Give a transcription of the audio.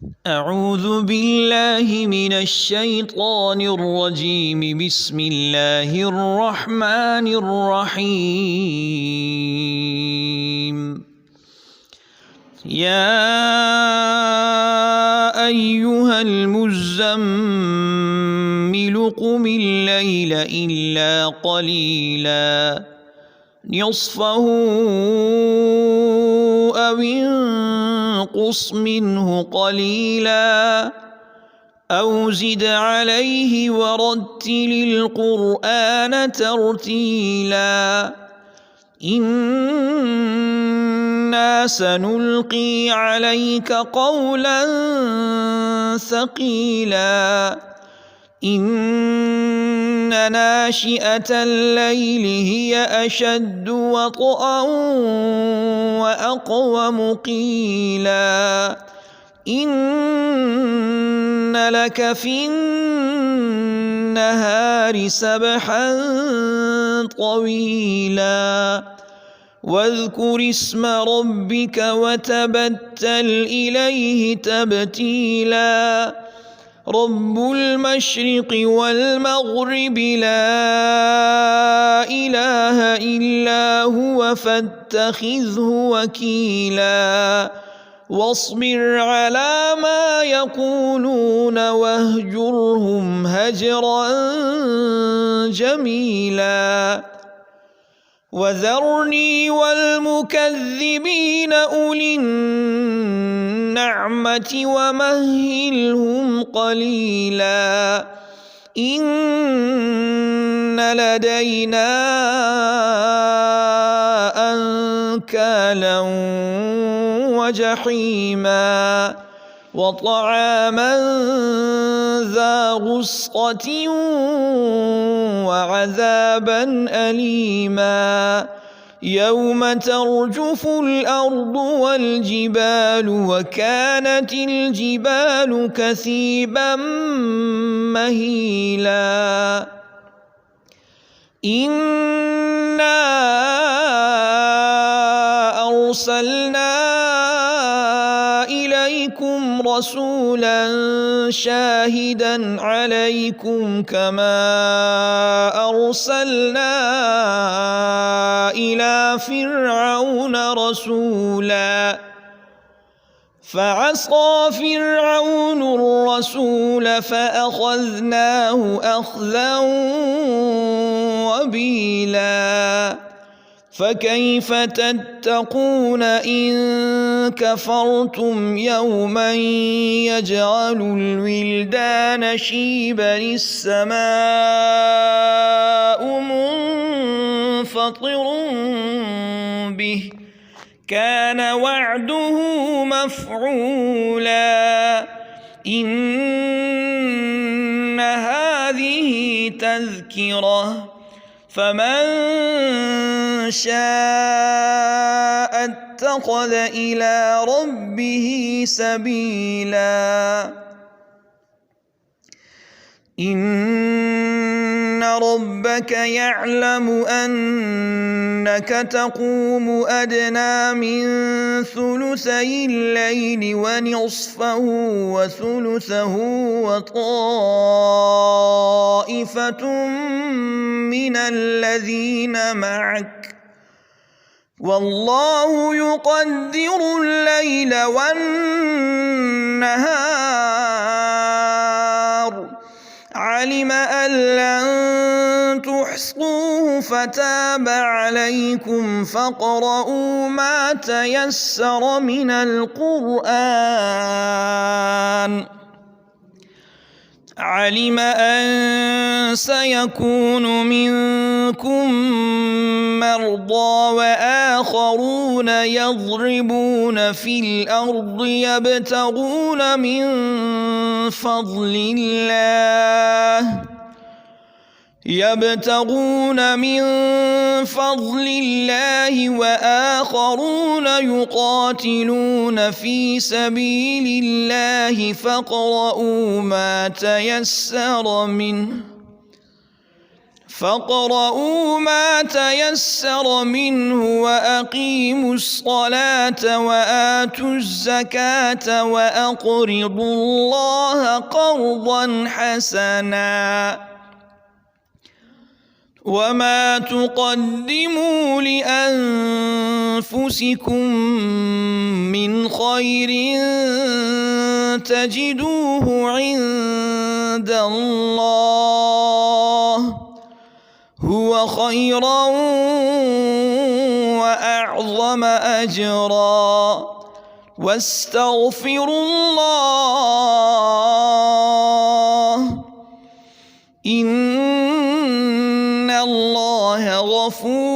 أعوذ بالله من الشيطان الرجيم. بسم الله الرحمن الرحيم. يا أيها المزمل قم الليل إلا قليلا نصفه أو انقص منه قليلا أو زد عليه ورتل القرآن ترتيلا إنا سنلقي عليك قولا ثقيلا إن ناشئة الليل هي أشد وطئا وأقوم قيلا إن لك في النهار سبحا طويلا واذكر اسم ربك وتبتل إليه تبتيلا رب المشرق والمغرب لا إله إلا هو فاتخذه وكيلا واصبر على ما يقولون واهجرهم هجرا جميلا وذرني والمكذبين أولي النعمة ومهلهم قليلا إن لدينا أنكالا وجحيما وطعاما ذا غصة وعذابا أليما يوم ترجف الأرض والجبال وكانت الجبال كثيبا مهيلا إنا أرسلنا إليكم رسولا شاهدا عليكم كما أرسلنا إلى فرعون رسولا فعصى فرعون الرسول فأخذناه أخذا وبيلا فكيف تتقون إن كفرتم يوما يجعل الولدان شيبا السماء منفطر به كان وعده مفعولا إن هذه تذكرة فمن شاء اتخذ إلى ربه سبيلا إن ربك يعلم أنك تقوم أدنى من ثلثي الليل ونصفه وثلثه وطائفة من الذين معك والله يقدر الليل والنهار علم أن لن تحصوه فتاب عليكم فاقرؤوا ما تيسر من القرآن علم أن سيكون منكم مرضى وآخرون يضربون في الأرض يبتغون من فضل الله وآخرون يقاتلون في سبيل الله فاقرؤوا ما تيسر منه فاقرؤوا ما تيسر منه وأقيموا الصلاة وآتوا الزكاة وأقرضوا الله قرضا حسنا وما تقدموا لأنفسكم من خير تجدوه عند الله هو خيرا وأعظم أجرا واستغفروا الله إن الله غفور